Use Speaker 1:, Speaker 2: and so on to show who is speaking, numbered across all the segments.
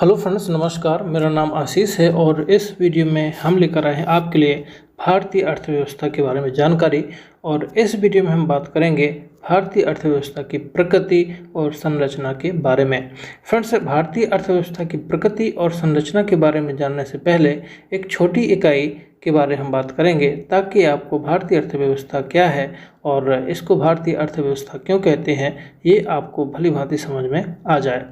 Speaker 1: Hello friends, नमस्कार। मेरा नाम आशीष है और इस वीडियो में हम लेकर आए हैं आपके लिए भारतीय अर्थव्यवस्था के बारे में जानकारी। और इस वीडियो में हम बात करेंगे भारतीय अर्थव्यवस्था की प्रकृति और संरचना के बारे में। फ्रेंड्स, भारतीय अर्थव्यवस्था की प्रकृति और संरचना के बारे में जानने से पहले एक छोटी इकाई के बारे में हम बात करेंगे, ताकि आपको भारतीय अर्थव्यवस्था क्या है और इसको भारतीय अर्थव्यवस्था क्यों कहते हैं ये आपको भली भांति समझ में आ जाए।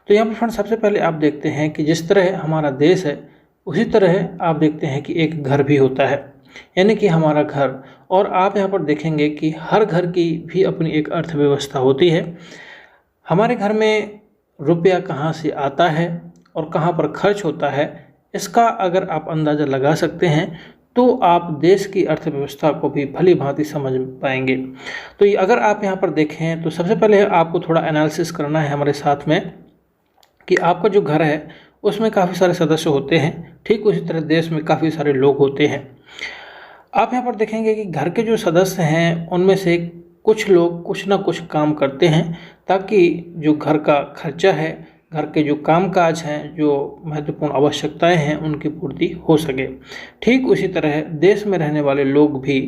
Speaker 1: तो यहाँ पर फ्रेंड्स, सबसे पहले आप देखते हैं कि जिस तरह हमारा देश है उसी तरह आप देखते हैं कि एक घर भी होता है, यानी कि हमारा घर। और आप यहाँ पर देखेंगे कि हर घर की भी अपनी एक अर्थव्यवस्था होती है। हमारे घर में रुपया कहाँ से आता है और कहाँ पर खर्च होता है, इसका अगर आप अंदाज़ा लगा सकते हैं तो आप देश की अर्थव्यवस्था को भी भली भांति समझ पाएंगे। तो ये अगर आप यहाँ पर देखें तो सबसे पहले आपको थोड़ा एनालिसिस करना है हमारे साथ में कि आपका जो घर है उसमें काफ़ी सारे सदस्य होते हैं। ठीक उसी तरह देश में काफ़ी सारे लोग होते हैं। आप यहाँ पर देखेंगे कि घर के जो सदस्य हैं उनमें से कुछ लोग कुछ ना कुछ काम करते हैं, ताकि जो घर का खर्चा है, घर के जो कामकाज हैं, जो महत्वपूर्ण आवश्यकताएं हैं, उनकी पूर्ति हो सके। ठीक उसी तरह देश में रहने वाले लोग भी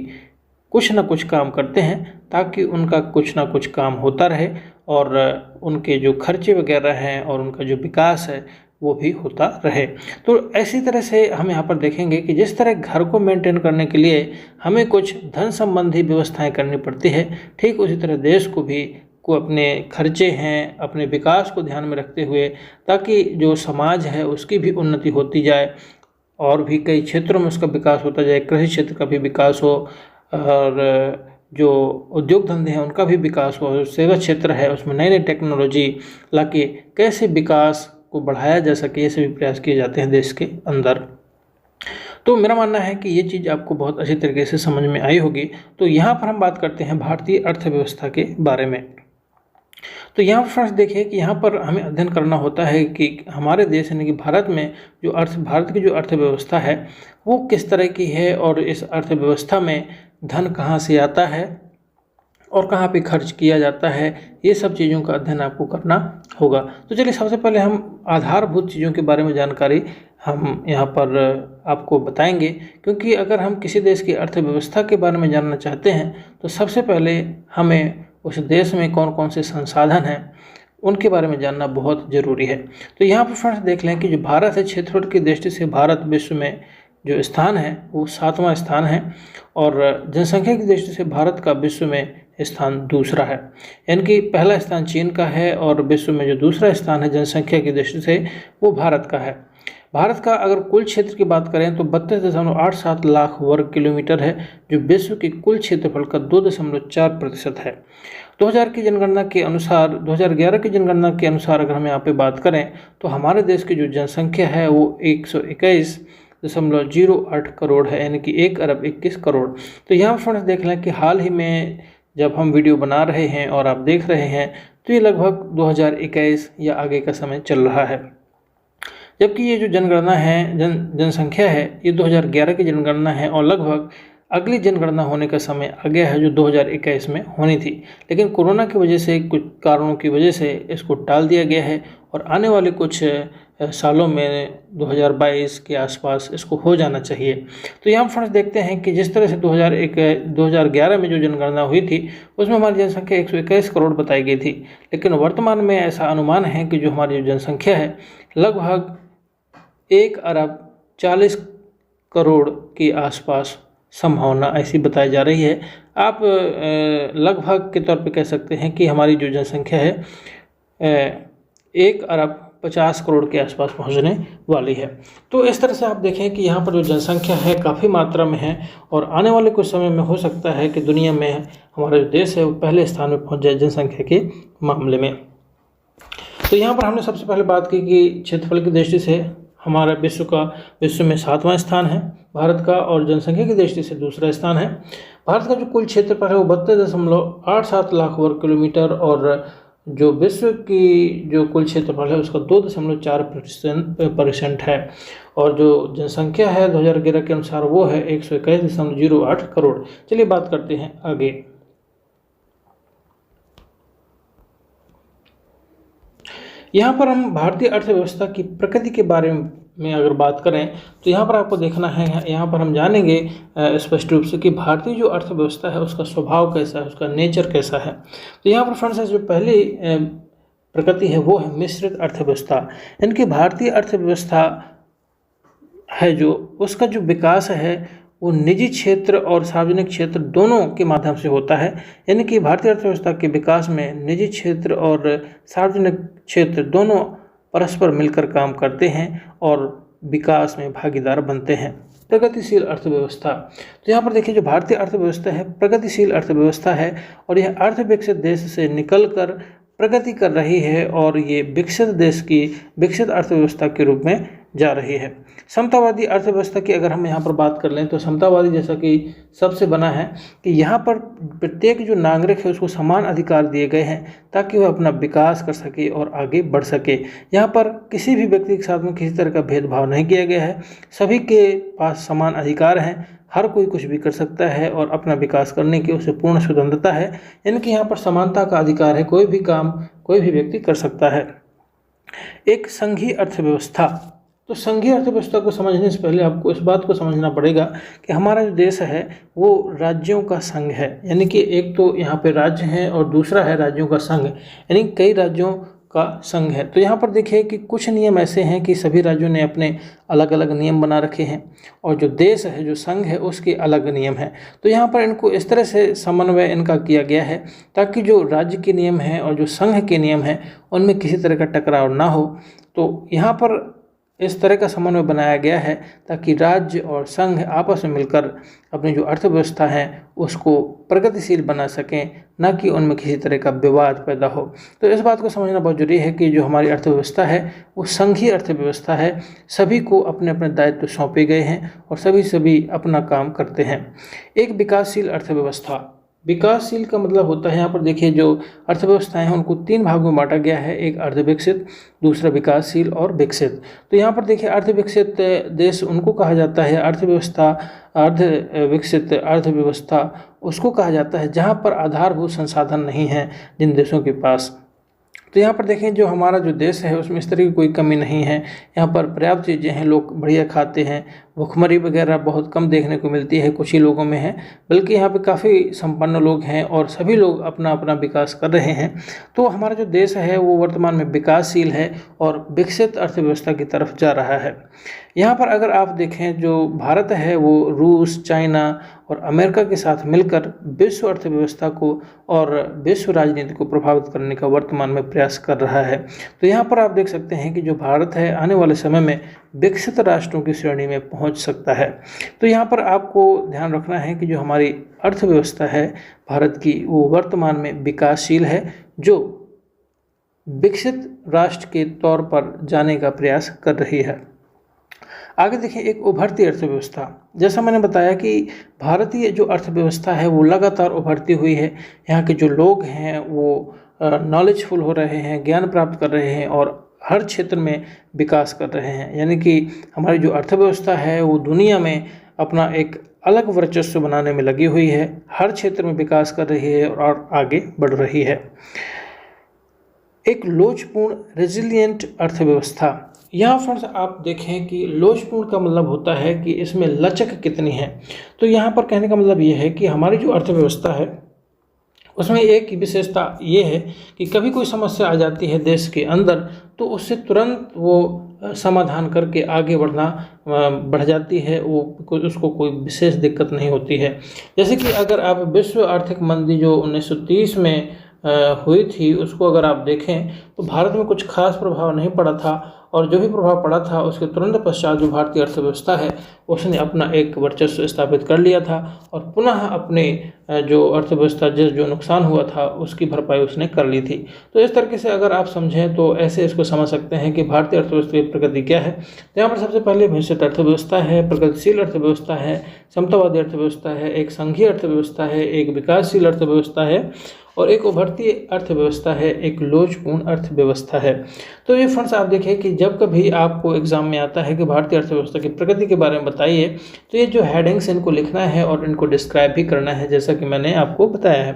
Speaker 1: कुछ ना कुछ काम करते हैं, ताकि उनका कुछ ना कुछ काम होता रहे और उनके जो खर्चे वगैरह हैं और उनका जो विकास है वो भी होता रहे। तो ऐसी तरह से हम यहाँ पर देखेंगे कि जिस तरह घर को मेंटेन करने के लिए हमें कुछ धन संबंधी व्यवस्थाएं करनी पड़ती है, ठीक उसी तरह देश को भी अपने खर्चे हैं, अपने विकास को ध्यान में रखते हुए, ताकि जो समाज है उसकी भी उन्नति होती जाए और भी कई क्षेत्रों में उसका विकास होता जाए। कृषि क्षेत्र का भी विकास हो और जो उद्योग धंधे हैं उनका भी विकास हो, सेवा क्षेत्र है उसमें नई नई टेक्नोलॉजी लाके कैसे विकास को बढ़ाया जा सके, ये सभी प्रयास किए जाते हैं देश के अंदर। तो मेरा मानना है कि ये चीज़ आपको बहुत अच्छी तरीके से समझ में आई होगी। तो यहाँ पर हम बात करते हैं भारतीय अर्थव्यवस्था के बारे में। तो यहाँ पर फ्रेंड्स देखिए कि यहाँ पर हमें अध्ययन करना होता है कि हमारे देश यानी कि भारत में जो भारत की जो अर्थव्यवस्था है वो किस तरह की है और इस अर्थव्यवस्था में धन कहाँ से आता है और कहाँ पे खर्च किया जाता है, ये सब चीज़ों का अध्ययन आपको करना होगा। तो चलिए सबसे पहले हम आधारभूत चीज़ों के बारे में जानकारी हम यहाँ पर आपको बताएंगे, क्योंकि अगर हम किसी देश की अर्थव्यवस्था के बारे में जानना चाहते हैं तो सबसे पहले हमें उस देश में कौन कौन से संसाधन हैं उनके बारे में जानना बहुत ज़रूरी है। तो यहाँ पर फ्रेंड्स देख लें कि जो भारत है, क्षेत्रफल की दृष्टि से भारत विश्व में जो स्थान है वो 7वां स्थान है और जनसंख्या की दृष्टि से भारत का विश्व में स्थान दूसरा है। यानी कि पहला स्थान चीन का है और विश्व में जो दूसरा स्थान है जनसंख्या की दृष्टि से वो भारत का है। भारत का अगर कुल क्षेत्र की बात करें तो 32.87 लाख वर्ग किलोमीटर है, जो विश्व के कुल क्षेत्रफल का 2.4% है। 2000 की जनगणना के अनुसार 2011 की जनगणना के अनुसार अगर हम यहाँ पे बात करें तो हमारे देश की जो जनसंख्या है वो 121.08 करोड़ है, यानी कि 1 अरब 21 करोड़। तो यहाँ फ्रेंड्स देख लें कि हाल ही में जब हम वीडियो बना रहे हैं और आप देख रहे हैं तो ये लगभग 2021 या आगे का समय चल रहा है, जबकि ये जो जनगणना है जनसंख्या है ये 2011 की जनगणना है और लगभग अगली जनगणना होने का समय आ गया है जो 2021 में होनी थी। लेकिन कोरोना की वजह से, कुछ कारणों की वजह से इसको टाल दिया गया है और आने वाले कुछ सालों में 2022 के आसपास इसको हो जाना चाहिए। तो यहाँ फ्रेंड्स देखते हैं कि जिस तरह से 2011 में जो जनगणना हुई थी उसमें हमारी जनसंख्या 121 करोड़ बताई गई थी, लेकिन वर्तमान में ऐसा अनुमान है कि जो हमारी जनसंख्या है लगभग 1 अरब 40 करोड़ के आसपास संभावना ऐसी बताई जा रही है। आप लगभग के तौर पे कह सकते हैं कि हमारी जो जनसंख्या है 1 अरब 50 करोड़ के आसपास पहुंचने वाली है। तो इस तरह से आप देखें कि यहाँ पर जो जनसंख्या है काफ़ी मात्रा में है और आने वाले कुछ समय में हो सकता है कि दुनिया में हमारा जो देश है वो पहले स्थान में पहुँच जाए जनसंख्या के मामले में। तो यहाँ पर हमने सबसे पहले बात की कि क्षेत्रफल की दृष्टि से हमारा विश्व में 7वां स्थान है भारत का और जनसंख्या की दृष्टि से दूसरा स्थान है। भारत का जो कुल क्षेत्रफल है वो 32.87 लाख वर्ग किलोमीटर और जो विश्व की जो कुल क्षेत्रफल है उसका 2.4% है और जो जनसंख्या है 2011 के अनुसार वो है 121.08 करोड़। चलिए बात करते हैं आगे। यहाँ पर हम भारतीय अर्थव्यवस्था की प्रकृति के बारे में अगर बात करें तो यहाँ पर आपको देखना है, यहाँ पर हम जानेंगे स्पष्ट रूप से कि भारतीय जो अर्थव्यवस्था है उसका स्वभाव कैसा है, उसका नेचर कैसा है। तो यहाँ पर फ्रेंड्स जो पहली प्रकृति है वो है मिश्रित अर्थव्यवस्था। इनकी भारतीय अर्थव्यवस्था है जो उसका जो विकास है वो निजी क्षेत्र और सार्वजनिक क्षेत्र दोनों के माध्यम से होता है। यानी कि भारतीय अर्थव्यवस्था के विकास में निजी क्षेत्र और सार्वजनिक क्षेत्र दोनों परस्पर मिलकर काम करते हैं और विकास में भागीदार बनते हैं। प्रगतिशील अर्थव्यवस्था, तो यहाँ पर देखिए जो भारतीय अर्थव्यवस्था है प्रगतिशील अर्थव्यवस्था है और यह अर्थविकसित देश से निकलकर प्रगति कर रही है और ये विकसित देश की विकसित अर्थव्यवस्था के रूप में जा रही है। समतावादी अर्थव्यवस्था की अगर हम यहाँ पर बात कर लें तो समतावादी जैसा कि सबसे बना है कि यहाँ पर प्रत्येक जो नागरिक है उसको समान अधिकार दिए गए हैं ताकि वह अपना विकास कर सके और आगे बढ़ सके। यहाँ पर किसी भी व्यक्ति के साथ में किसी तरह का भेदभाव नहीं किया गया है, सभी के पास समान अधिकार हैं, हर कोई कुछ भी कर सकता है और अपना विकास करने की उसे पूर्ण स्वतंत्रता है। यानी कि यहाँ पर समानता का अधिकार है, कोई भी काम कोई भी व्यक्ति कर सकता है। एक संघीय अर्थव्यवस्था, तो संघीय अर्थव्यवस्था को समझने से पहले आपको इस बात को समझना पड़ेगा कि हमारा जो देश है वो राज्यों का संघ है। यानी कि एक तो यहाँ पे राज्य हैं और दूसरा है राज्यों का संघ, यानी कई राज्यों का संघ है। तो यहाँ पर देखिए कि कुछ नियम ऐसे हैं कि सभी राज्यों ने अपने अलग अलग नियम बना रखे हैं और जो देश है जो संघ है उसके अलग नियम हैं। तो यहाँ पर इनको इस तरह से समन्वय इनका किया गया है ताकि जो राज्य के नियम हैं और जो संघ के नियम हैं उनमें किसी तरह का टकराव ना हो। तो यहाँ पर इस तरह का समन्वय बनाया गया है ताकि राज्य और संघ आपस में मिलकर अपनी जो अर्थव्यवस्था है उसको प्रगतिशील बना सकें, न कि उनमें किसी तरह का विवाद पैदा हो। तो इस बात को समझना बहुत जरूरी है कि जो हमारी अर्थव्यवस्था है वो संघीय अर्थव्यवस्था है, सभी को अपने अपने दायित्व सौंपे गए हैं और सभी अपना काम करते हैं। एक विकासशील अर्थव्यवस्था, विकासशील का मतलब होता है यहाँ पर देखिए जो अर्थव्यवस्थाएं हैं उनको 3 भागों में बांटा गया है, एक अर्धविकसित, दूसरा विकासशील और विकसित। तो यहाँ पर देखिए अर्धविकसित देश उनको कहा जाता है, अर्थव्यवस्था अर्धविकसित अर्थव्यवस्था उसको कहा जाता है जहाँ पर आधारभूत संसाधन नहीं है जिन देशों के पास। तो यहाँ पर देखें जो हमारा जो देश है उसमें इस तरह की कोई कमी नहीं है, यहाँ पर पर्याप्त चीज़ें हैं, लोग बढ़िया खाते हैं, भुखमरी वगैरह बहुत कम देखने को मिलती है, कुछ ही लोगों में है, बल्कि यहाँ पे काफ़ी संपन्न लोग हैं और सभी लोग अपना अपना विकास कर रहे हैं। तो हमारा जो देश है वो वर्तमान में विकासशील है और विकसित अर्थव्यवस्था की तरफ जा रहा है। यहाँ पर अगर आप देखें जो भारत है वो रूस, चाइना और अमेरिका के साथ मिलकर विश्व अर्थव्यवस्था को और विश्व राजनीति को प्रभावित करने का वर्तमान में प्रयास कर रहा है। तो यहाँ पर आप देख सकते हैं कि जो भारत है आने वाले समय में विकसित राष्ट्रों की श्रेणी में पहुँच सकता है। तो यहाँ पर आपको ध्यान रखना है कि जो हमारी अर्थव्यवस्था है भारत की वो वर्तमान में विकासशील है, जो विकसित राष्ट्र के तौर पर जाने का प्रयास कर रही है। आगे देखिए एक उभरती अर्थव्यवस्था, जैसा मैंने बताया कि भारतीय जो अर्थव्यवस्था है वो लगातार उभरती हुई है। यहाँ के जो लोग हैं वो नॉलेजफुल हो रहे हैं, ज्ञान प्राप्त कर रहे हैं और हर क्षेत्र में विकास कर रहे हैं। यानी कि हमारी जो अर्थव्यवस्था है वो दुनिया में अपना एक अलग वर्चस्व बनाने में लगी हुई है, हर क्षेत्र में विकास कर रही है और आगे बढ़ रही है। एक लोचपूर्ण रेजिलिएंट अर्थव्यवस्था, यहाँ फ्रेंड्स आप देखें कि लोचपूर्ण का मतलब होता है कि इसमें लचक कितनी है। तो यहाँ पर कहने का मतलब ये है कि हमारी जो अर्थव्यवस्था है उसमें एक विशेषता ये है कि कभी कोई समस्या आ जाती है देश के अंदर तो उससे तुरंत वो समाधान करके आगे बढ़ जाती है, वो उसको कोई विशेष दिक्कत नहीं होती है। जैसे कि अगर आप विश्व आर्थिक मंदी जो 1930 में हुई थी उसको अगर आप देखें तो भारत में कुछ खास प्रभाव नहीं पड़ा था और जो भी प्रभाव पड़ा था उसके तुरंत पश्चात जो भारतीय अर्थव्यवस्था है उसने अपना एक वर्चस्व स्थापित कर लिया था और पुनः अपने जो अर्थव्यवस्था जो नुकसान हुआ था उसकी भरपाई उसने कर ली थी। तो इस तरीके से अगर आप समझें तो ऐसे इसको समझ सकते हैं कि भारतीय अर्थव्यवस्था की प्रगति क्या है। तो यहाँ पर सबसे पहले मिश्रित अर्थव्यवस्था है, प्रगतिशील अर्थव्यवस्था है, समतावादी अर्थव्यवस्था है, एक संघीय अर्थव्यवस्था है, एक विकासशील अर्थव्यवस्था है और एक उभरती अर्थव्यवस्था है, एक लोचपूर्ण अर्थव्यवस्था है। तो ये फ्रेंड्स आप देखिए कि जब कभी आपको एग्जाम में आता है कि भारतीय अर्थव्यवस्था की प्रगति के बारे में बताइए, तो ये जो हेडिंग्स इनको लिखना है और इनको डिस्क्राइब भी करना है, जैसा कि मैंने आपको बताया है।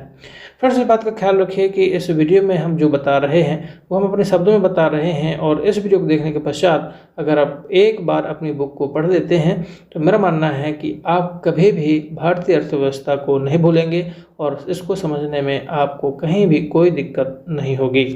Speaker 1: फ्रेंड्स, इस बात का ख्याल रखिए कि इस वीडियो में हम जो बता रहे हैं वो हम अपने शब्दों में बता रहे हैं, और इस वीडियो को देखने के पश्चात अगर आप एक बार अपनी बुक को पढ़ लेते हैं तो मेरा मानना है कि आप कभी भी भारतीय अर्थव्यवस्था को नहीं भूलेंगे और इसको समझने में आपको कहीं भी कोई दिक्कत नहीं होगी।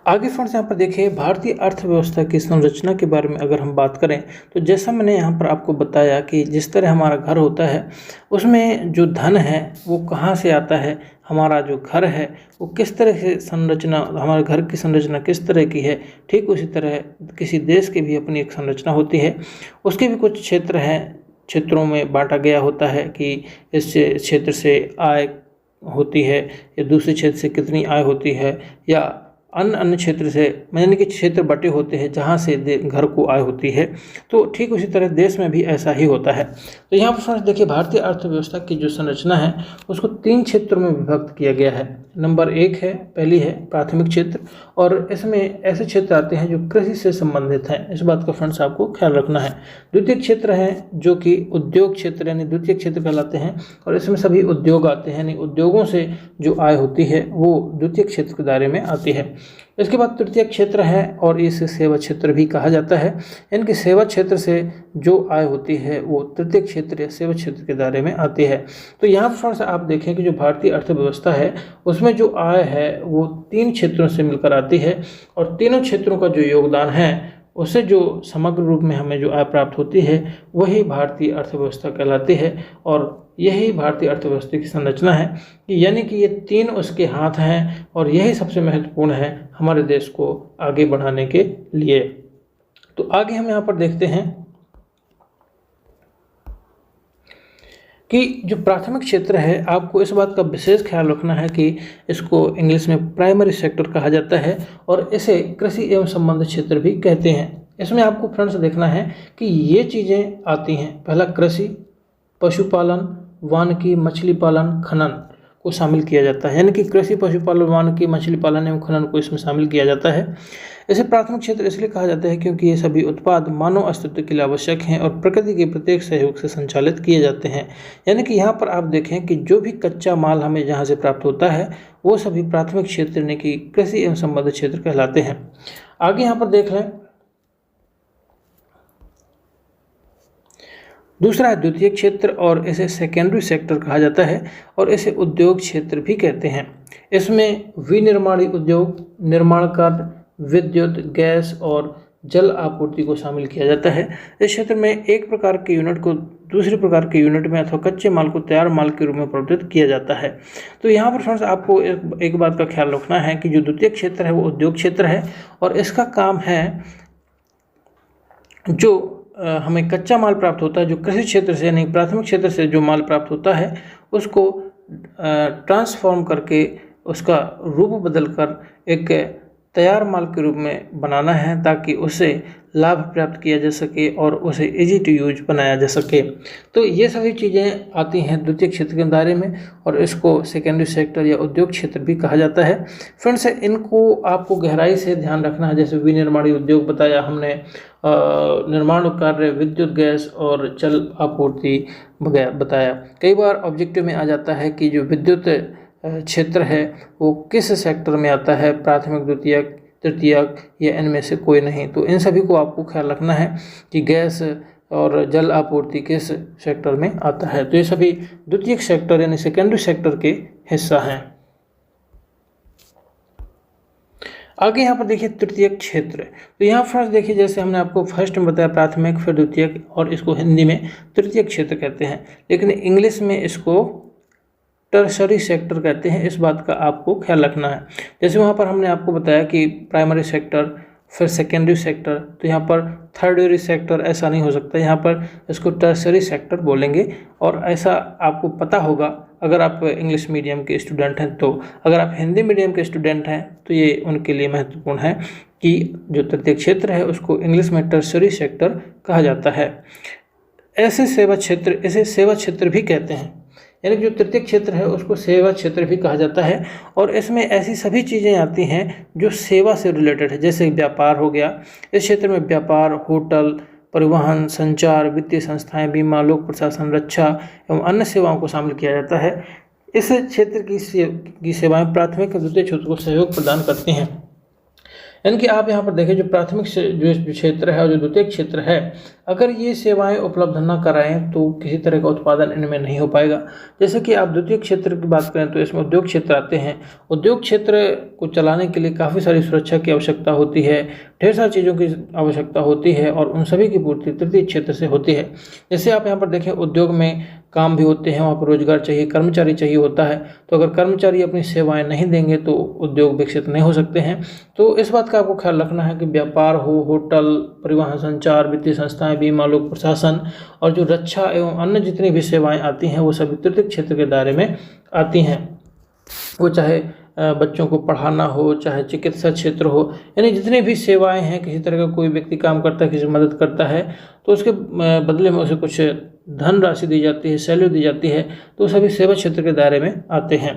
Speaker 1: आगे फ्रेंड्स यहाँ पर देखिए, भारतीय अर्थव्यवस्था की संरचना के बारे में अगर हम बात करें तो जैसा मैंने यहाँ पर आपको बताया कि जिस तरह हमारा घर होता है उसमें जो धन है वो कहाँ से आता है, हमारा जो घर है वो किस तरह से संरचना, हमारे घर की संरचना किस तरह की है, ठीक उसी तरह किसी देश की भी अपनी एक संरचना होती है। उसके भी कुछ क्षेत्र हैं, क्षेत्रों में बांटा गया होता है कि इस क्षेत्र से आय होती है या दूसरे क्षेत्र से कितनी आय होती है, या अन्य क्षेत्र से, यानी कि क्षेत्र बटे होते हैं जहाँ से घर को आय होती है। तो ठीक उसी तरह देश में भी ऐसा ही होता है। तो यहाँ पर फ्रेंड्स देखिए, भारतीय अर्थव्यवस्था की जो संरचना है उसको 3 क्षेत्रों में विभक्त किया गया है। नंबर 1 है, पहली है प्राथमिक क्षेत्र, और इसमें ऐसे क्षेत्र आते हैं जो कृषि से संबंधित हैं, इस बात का फ्रेंड्स आपको ख्याल रखना है। द्वितीय क्षेत्र है जो कि उद्योग क्षेत्र यानी द्वितीय क्षेत्र कहलाते हैं, और इसमें सभी उद्योग आते हैं, यानी उद्योगों से जो आय होती है वो द्वितीय क्षेत्र के दायरे में आती है। इसके बाद तृतीय क्षेत्र है और इसे सेवा क्षेत्र भी कहा जाता है, यानी कि सेवा क्षेत्र से जो आय होती है वो तृतीय क्षेत्र या सेवा क्षेत्र के दायरे में आती है। तो यहाँ पर फ्रेंड्स आप देखें कि जो भारतीय अर्थव्यवस्था है उसमें जो आय है वो 3 क्षेत्रों से मिलकर आती है, और तीनों क्षेत्रों का जो योगदान है उससे जो समग्र रूप में हमें जो आय प्राप्त होती है वही भारतीय अर्थव्यवस्था कहलाती है। और यही भारतीय अर्थव्यवस्था की संरचना है कि यानी कि ये 3 उसके हाथ हैं, और यही सबसे महत्वपूर्ण है हमारे देश को आगे बढ़ाने के लिए। तो आगे हम यहाँ पर देखते हैं कि जो प्राथमिक क्षेत्र है आपको इस बात का विशेष ख्याल रखना है कि इसको इंग्लिश में प्राइमरी सेक्टर कहा जाता है, और इसे कृषि एवं संबंधित क्षेत्र भी कहते हैं। इसमें आपको फ्रेंड्स देखना है कि ये चीज़ें आती हैं, पहला कृषि, पशुपालन, वानिकी, मछली पालन, खनन को शामिल किया जाता है, यानी कि कृषि, पशुपालन, वानिकी, मछली पालन एवं खनन को इसमें शामिल किया जाता है। इसे प्राथमिक क्षेत्र इसलिए कहा जाता है क्योंकि ये सभी उत्पाद मानव अस्तित्व के लिए आवश्यक हैं और प्रकृति के प्रत्येक सहयोग से संचालित किए जाते हैं। यानी कि यहाँ पर आप देखें कि जो भी कच्चा माल हमें जहाँ से प्राप्त होता है वो सभी प्राथमिक क्षेत्र यानी कि कृषि एवं संबंधित क्षेत्र कहलाते हैं। आगे यहाँ पर देख लें, दूसरा है द्वितीय क्षेत्र, और इसे सेकेंडरी सेक्टर कहा जाता है, और इसे उद्योग क्षेत्र भी कहते हैं। इसमें विनिर्माणी उद्योग, निर्माण कार्य, विद्युत, गैस और जल आपूर्ति को शामिल किया जाता है। इस क्षेत्र में एक प्रकार के यूनिट को दूसरे प्रकार के यूनिट में अथवा कच्चे माल को तैयार माल के रूप में परिवर्तित किया जाता है। तो यहाँ पर फ्रेंड्स आपको एक बात का ख्याल रखना है कि जो द्वितीय क्षेत्र है वो उद्योग क्षेत्र है, और इसका काम है जो हमें कच्चा माल प्राप्त होता है, जो कृषि क्षेत्र से यानी प्राथमिक क्षेत्र से जो माल प्राप्त होता है उसको ट्रांसफॉर्म करके उसका रूप बदलकर एक तैयार माल के रूप में बनाना है, ताकि उसे लाभ प्राप्त किया जा सके और उसे इजी टू यूज बनाया जा सके। तो ये सभी चीज़ें आती हैं द्वितीय क्षेत्र के दायरे में, और इसको सेकेंडरी सेक्टर या उद्योग क्षेत्र भी कहा जाता है। फ्रेंड्स, इनको आपको गहराई से ध्यान रखना है। जैसे विनिर्माणी उद्योग बताया हमने, निर्माण कार्य, विद्युत, गैस और जल आपूर्ति बताया। कई बार ऑब्जेक्टिव में आ जाता है कि जो विद्युत क्षेत्र है वो किस सेक्टर में आता है, प्राथमिक, द्वितीयक, तृतीयक या इनमें से कोई नहीं। तो इन सभी को आपको ख्याल रखना है कि गैस और जल आपूर्ति किस सेक्टर में आता है। तो ये सभी द्वितीय सेक्टर यानी सेकेंडरी सेक्टर के हिस्सा हैं। आगे यहाँ पर देखिए तृतीय क्षेत्र। तो यहाँ फ्रेंड्स देखिए, जैसे हमने आपको फर्स्ट में बताया प्राथमिक, फिर द्वितीयक, और इसको हिंदी में तृतीय क्षेत्र कहते हैं, लेकिन इंग्लिश में इसको टर्शरी सेक्टर कहते हैं। इस बात का आपको ख्याल रखना है। जैसे वहाँ पर हमने आपको बताया कि प्राइमरी सेक्टर, फिर सेकेंडरी सेक्टर, तो यहाँ पर थर्डरी सेक्टर ऐसा नहीं हो सकता, यहाँ पर इसको टर्शरी सेक्टर बोलेंगे। और ऐसा आपको पता होगा अगर आप इंग्लिश मीडियम के स्टूडेंट हैं। तो अगर आप हिंदी मीडियम के स्टूडेंट हैं तो ये उनके लिए महत्वपूर्ण है कि जो तृतीय क्षेत्र है उसको इंग्लिश में टर्शरी सेक्टर कहा जाता है। ऐसे सेवा क्षेत्र, इसे सेवा क्षेत्र भी कहते हैं। यानी कि जो तृतीय क्षेत्र है उसको सेवा क्षेत्र भी कहा जाता है। और इसमें ऐसी सभी चीज़ें आती हैं जो सेवा से रिलेटेड है, जैसे व्यापार हो गया। इस क्षेत्र में व्यापार, होटल, परिवहन, संचार, वित्तीय संस्थाएं, बीमा, लोक प्रशासन, रक्षा एवं अन्य सेवाओं को शामिल किया जाता है। इस क्षेत्र की सेवाएं प्राथमिक और द्वितीय क्षेत्र को सहयोग प्रदान करती हैं। यानी कि आप यहाँ पर देखें, जो प्राथमिक जो क्षेत्र है और जो द्वितीय क्षेत्र है, अगर ये सेवाएं उपलब्ध न कराएं तो किसी तरह का उत्पादन इनमें नहीं हो पाएगा। जैसे कि आप द्वितीय क्षेत्र की बात करें तो इसमें उद्योग क्षेत्र आते हैं। उद्योग क्षेत्र को चलाने के लिए काफ़ी सारी सुरक्षा की आवश्यकता होती है, ढेर सारी चीज़ों की आवश्यकता होती है और उन सभी की पूर्ति तृतीय क्षेत्र से होती है। जैसे आप यहाँ पर देखें, उद्योग में काम भी होते हैं, वहाँ पर रोजगार चाहिए, कर्मचारी चाहिए होता है। तो अगर कर्मचारी अपनी सेवाएं नहीं देंगे तो उद्योग विकसित नहीं हो सकते हैं। तो इस बात का आपको ख्याल रखना है कि व्यापार हो, होटल, परिवहन, संचार, वित्तीय संस्थाएं, बीमा, लोक प्रशासन और जो रक्षा एवं अन्य जितनी भी सेवाएं आती हैं वो सभी तृतीय क्षेत्र के दायरे में आती हैं। वो चाहे बच्चों को पढ़ाना हो, चाहे चिकित्सा क्षेत्र हो, यानी जितनी भी सेवाएं हैं, किसी तरह का कोई व्यक्ति काम करता है, किसी मदद करता है तो उसके बदले में उसे कुछ धनराशि दी जाती है, सैलरी दी जाती है, तो सभी सेवा क्षेत्र के दायरे में आते हैं।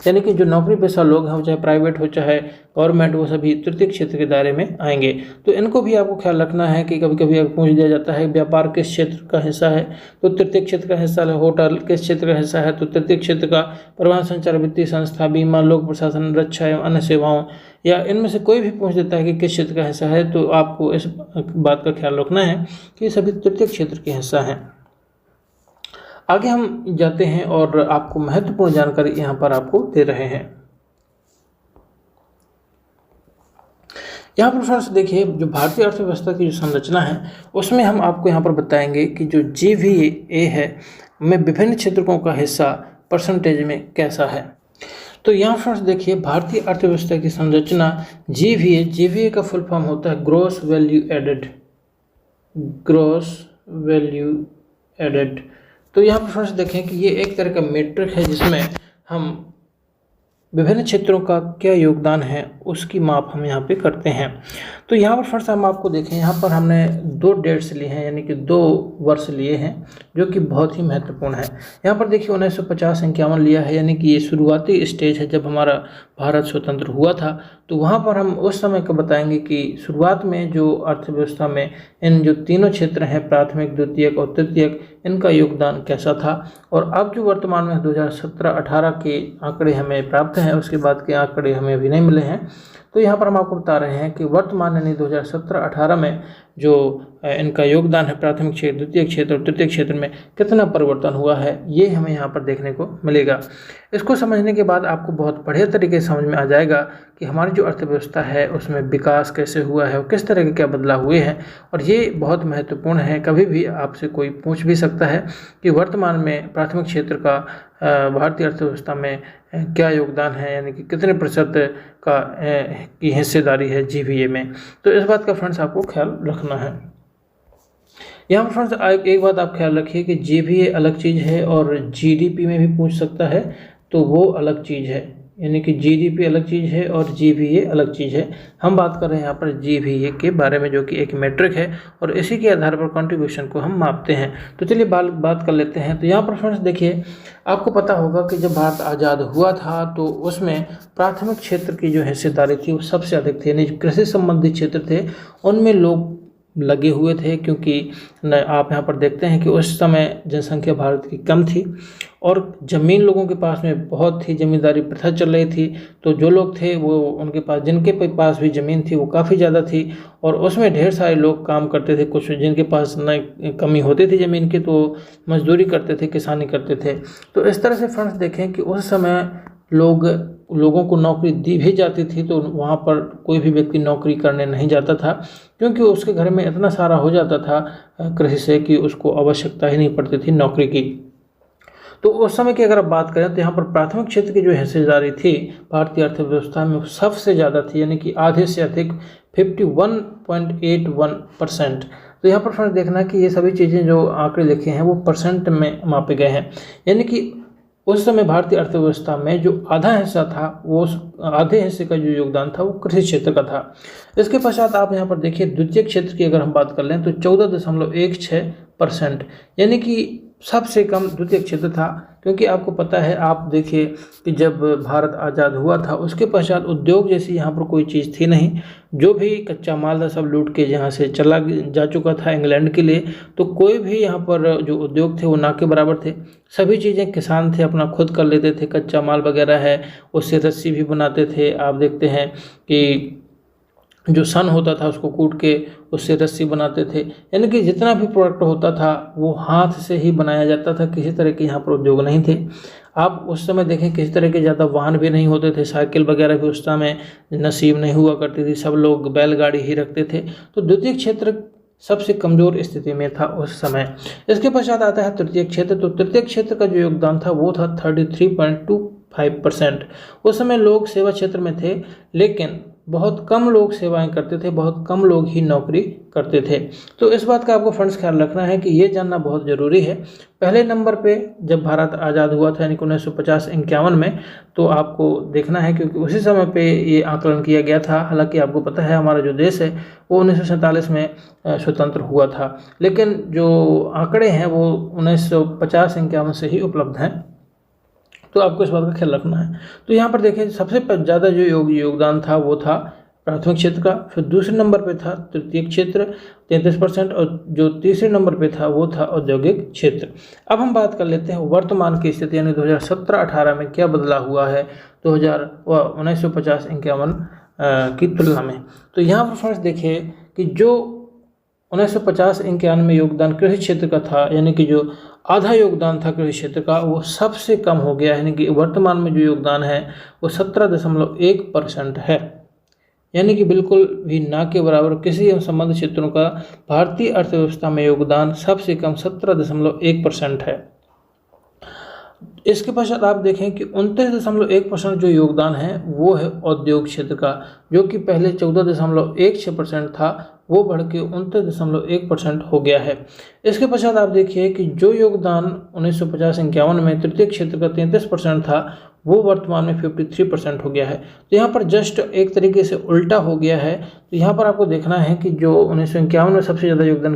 Speaker 1: यानी कि जो नौकरी पेशा लोग हैं, चाहे प्राइवेट हो चाहे गवर्नमेंट, वो सभी तृतीय क्षेत्र के दायरे में आएंगे। तो इनको भी आपको ख्याल रखना है कि कभी कभी पूछ दिया जाता है व्यापार किस क्षेत्र का हिस्सा है, तो तृतीय क्षेत्र का हिस्सा है। होटल किस क्षेत्र का हिस्सा है, तो तृतीय क्षेत्र का। परिवहन, संचार, वित्तीय संस्था, बीमा, लोक प्रशासन, रक्षा एवं अन्य सेवाओं, या इनमें से कोई भी पूछ देता है कि किस क्षेत्र का हिस्सा है, तो आपको इस बात का ख्याल रखना है कि सभी तृतीय क्षेत्र के हिस्सा हैं। आगे हम जाते हैं और आपको महत्वपूर्ण जानकारी यहाँ पर आपको दे रहे हैं। यहाँ पर फ्रेंड्स देखिए, जो भारतीय अर्थव्यवस्था की जो संरचना है उसमें हम आपको यहाँ पर बताएंगे कि जो GVA है में विभिन्न क्षेत्रों का हिस्सा परसेंटेज में कैसा है। तो यहाँ फ्रेंड्स देखिए, भारतीय अर्थव्यवस्था की संरचना GVA का फुल फॉर्म होता है ग्रॉस वैल्यू एडेड। तो यहाँ पर फ्रेंड्स देखें कि ये एक तरह का मैट्रिक है जिसमें हम विभिन्न क्षेत्रों का क्या योगदान है उसकी माप हम यहाँ पे करते हैं। तो यहाँ पर फ्रेंड्स हम आपको देखें, यहाँ पर हमने 2 डेट्स लिए हैं, यानी कि 2 वर्ष लिए हैं जो कि बहुत ही महत्वपूर्ण है। यहाँ पर देखिए 1950-51 लिया है, यानी कि ये शुरुआती स्टेज है जब हमारा भारत स्वतंत्र हुआ था। तो वहाँ पर हम उस समय का बताएंगे कि शुरुआत में जो अर्थव्यवस्था में इन जो तीनों क्षेत्र हैं, प्राथमिक, द्वितीयक और तृतीयक, इनका योगदान कैसा था। और अब जो वर्तमान में 2017-18 के आंकड़े हमें प्राप्त हैं, उसके बाद के आंकड़े हमें अभी नहीं मिले हैं। तो यहाँ पर हम आपको बता रहे हैं कि वर्तमान यानी 2017-18 में जो इनका योगदान है प्राथमिक क्षेत्र, द्वितीय क्षेत्र और तृतीय क्षेत्र में कितना परिवर्तन हुआ है, ये हमें यहाँ पर देखने को मिलेगा। इसको समझने के बाद आपको बहुत बढ़िया तरीके से समझ में आ जाएगा कि हमारी जो अर्थव्यवस्था है उसमें विकास कैसे हुआ है और किस तरह के क्या बदलाव हुए हैं। और ये बहुत महत्वपूर्ण है, कभी भी आपसे कोई पूछ भी सकता है कि वर्तमान में प्राथमिक क्षेत्र का भारतीय अर्थव्यवस्था में क्या योगदान है, यानी कि कितने प्रतिशत का की हिस्सेदारी है GVA में। तो इस बात का फ्रेंड्स आपको ख्याल रखना है। यहाँ पर फ्रेंड्स एक बात आप ख्याल रखिए कि GVA अलग चीज़ है और GDP में भी पूछ सकता है, तो वो अलग चीज़ है। यानी कि GDP अलग चीज़ है और GVA अलग चीज़ है। हम बात कर रहे हैं यहाँ पर GVA के बारे में, जो कि एक मैट्रिक है और इसी के आधार पर कंट्रीब्यूशन को हम मापते हैं। तो चलिए बात कर लेते हैं। तो यहाँ पर फ्रेंड्स देखिए, आपको पता होगा कि जब भारत आज़ाद हुआ था तो उसमें प्राथमिक क्षेत्र की जो हिस्सेदारी थी वो सबसे अधिक थी, यानी कृषि संबंधी क्षेत्र थे उनमें लोग लगे हुए थे। क्योंकि आप यहाँ पर देखते हैं कि उस समय जनसंख्या भारत की कम थी और ज़मीन लोगों के पास में बहुत थी, ज़मींदारी प्रथा चल रही थी। तो जो लोग थे वो उनके पास, जिनके पास भी ज़मीन थी वो काफ़ी ज़्यादा थी और उसमें ढेर सारे लोग काम करते थे। कुछ जिनके पास न कमी होती थी ज़मीन की तो मजदूरी करते थे, किसानी करते थे। तो इस तरह से फ्रेंड्स देखें कि उस समय लोगों को नौकरी दी भी जाती थी, तो वहाँ पर कोई भी व्यक्ति नौकरी करने नहीं जाता था क्योंकि उसके घर में इतना सारा हो जाता था कृषि से कि उसको आवश्यकता ही नहीं पड़ती थी नौकरी की। तो उस समय की अगर आप बात करें तो यहाँ पर प्राथमिक क्षेत्र की जो हिस्सेदारी थी भारतीय अर्थव्यवस्था में सबसे ज़्यादा थी, यानी कि आधे से अधिक 51.81%। तो यहाँ पर फ्रेंड्स देखना कि ये सभी चीज़ें जो आंकड़े लिखे हैं वो परसेंट में मापे गए हैं। यानी कि उस समय भारतीय अर्थव्यवस्था में जो आधा हिस्सा था, वो आधे हिस्से का जो योगदान था वो कृषि क्षेत्र का था। इसके पश्चात आप यहाँ पर देखिए द्वितीय क्षेत्र की अगर हम बात कर लें तो 14.16%, यानी कि सबसे कम द्वितीय क्षेत्र था। क्योंकि आपको पता है, आप देखिए कि जब भारत आज़ाद हुआ था उसके पश्चात उद्योग जैसी यहाँ पर कोई चीज़ थी नहीं। जो भी कच्चा माल था सब लूट के यहाँ से चला जा चुका था इंग्लैंड के लिए। तो कोई भी यहाँ पर जो उद्योग थे वो ना के बराबर थे। सभी चीज़ें किसान थे अपना खुद कर लेते थे। कच्चा माल वगैरह है उससे रस्सी भी बनाते थे। आप देखते हैं कि जो सन होता था उसको कूट के उससे रस्सी बनाते थे। यानी कि जितना भी प्रोडक्ट होता था वो हाथ से ही बनाया जाता था। किसी तरह के यहाँ पर उद्योग नहीं थे। आप उस समय देखें किसी तरह के ज़्यादा वाहन भी नहीं होते थे। साइकिल वगैरह भी उस समय नसीब नहीं हुआ करती थी। सब लोग बैलगाड़ी ही रखते थे। तो द्वितीय क्षेत्र सबसे कमज़ोर स्थिति में था उस समय। इसके पश्चात आता है तृतीय क्षेत्र। तो तृतीय क्षेत्र का जो योगदान था वो था 33.25%। उस समय लोग सेवा क्षेत्र में थे, लेकिन बहुत कम लोग सेवाएं करते थे, बहुत कम लोग ही नौकरी करते थे। तो इस बात का आपको फ्रेंड्स ख्याल रखना है कि ये जानना बहुत ज़रूरी है। पहले नंबर पे जब भारत आज़ाद हुआ था यानी कि 1950-51 में, तो आपको देखना है क्योंकि उसी समय पे ये आकलन किया गया था। हालांकि आपको पता है हमारा जो देश है वो 1947 में स्वतंत्र हुआ था, लेकिन जो आंकड़े हैं वो 1950-51 से ही उपलब्ध हैं। तो आपको इस बात का ख्याल रखना है। तो यहाँ पर देखें सबसे ज़्यादा जो योगदान था वो था प्राथमिक क्षेत्र का। फिर दूसरे नंबर पे था तृतीय क्षेत्र 33%, और जो तीसरे नंबर पे था वो था औद्योगिक क्षेत्र। अब हम बात कर लेते हैं वर्तमान की स्थिति यानी 2017-18 में क्या बदलाव हुआ है 1950-51 की तुलना में। तो यहाँ पर फ्रेंड्स देखिए कि जो 1950-51 में योगदान कृषि क्षेत्र का था, यानी कि जो आधा योगदान था कृषि क्षेत्र का, वो सबसे कम हो गया। यानी कि वर्तमान में जो योगदान है वो 17.1% है। यानी कि बिल्कुल भी ना के बराबर किसी संबद्ध क्षेत्रों का भारतीय अर्थव्यवस्था में योगदान सबसे कम 17.1% है। इसके पश्चात आप देखें कि 29.1% जो योगदान है वो है औद्योग क्षेत्र का, जो कि पहले 14.16% था, वो बढ़ के 29.1% हो गया है। इसके पश्चात आप देखिए कि जो योगदान 1950-51 में तृतीय क्षेत्र का 33% था, वो वर्तमान में 53% हो गया है। तो यहाँ पर जस्ट एक तरीके से उल्टा हो गया है। तो यहाँ पर आपको देखना है कि जो 1951 में सबसे ज़्यादा योगदान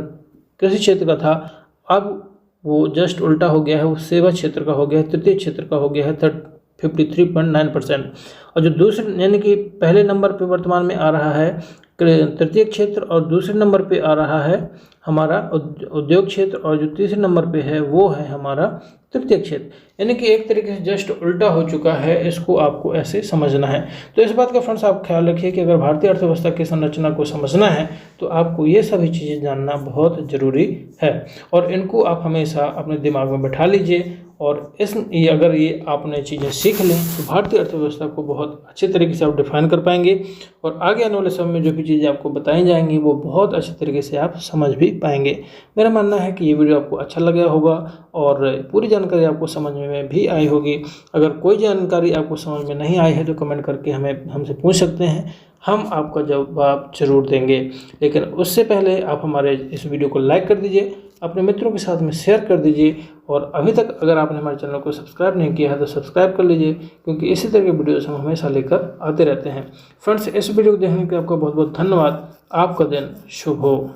Speaker 1: कृषि क्षेत्र का था, अब वो जस्ट उल्टा हो गया है, वो सेवा क्षेत्र का हो गया है, तृतीय क्षेत्र का हो गया है 53.9%। और जो दूसरे यानी कि पहले नंबर पे वर्तमान में आ रहा है तृतीय क्षेत्र, और दूसरे नंबर पे आ रहा है हमारा उद्योग क्षेत्र, और जो तीसरे नंबर पे है वो है हमारा तृतीय क्षेत्र। यानी कि एक तरीके से जस्ट उल्टा हो चुका है। इसको आपको ऐसे समझना है। तो इस बात का फ्रेंड्स आप ख्याल रखिए कि अगर भारतीय अर्थव्यवस्था की संरचना को समझना है तो आपको ये सभी चीज़ें जानना बहुत ज़रूरी है, और इनको आप हमेशा अपने दिमाग में बैठा लीजिए। और अगर ये आपने चीज़ें सीख लें तो भारतीय अर्थव्यवस्था को बहुत अच्छे तरीके से आप डिफाइन कर पाएंगे, और आगे आने वाले समय में जो भी चीज़ें आपको बताई जाएंगी वो बहुत अच्छे तरीके से आप समझ भी पाएंगे। मेरा मानना है कि ये वीडियो आपको अच्छा लगा होगा और पूरी जानकारी आपको समझ में भी आई होगी। अगर कोई जानकारी आपको समझ में नहीं आई है तो कमेंट करके हमसे पूछ सकते हैं, हम आपका जवाब जरूर देंगे। लेकिन उससे पहले आप हमारे इस वीडियो को लाइक कर दीजिए, अपने मित्रों के साथ में शेयर कर दीजिए, और अभी तक अगर आपने हमारे चैनल को सब्सक्राइब नहीं किया है तो सब्सक्राइब कर लीजिए, क्योंकि इसी तरह के वीडियोस हम हमेशा लेकर आते रहते हैं। फ्रेंड्स, इस वीडियो को देखने के लिए आपका बहुत बहुत धन्यवाद। आपका दिन शुभ हो।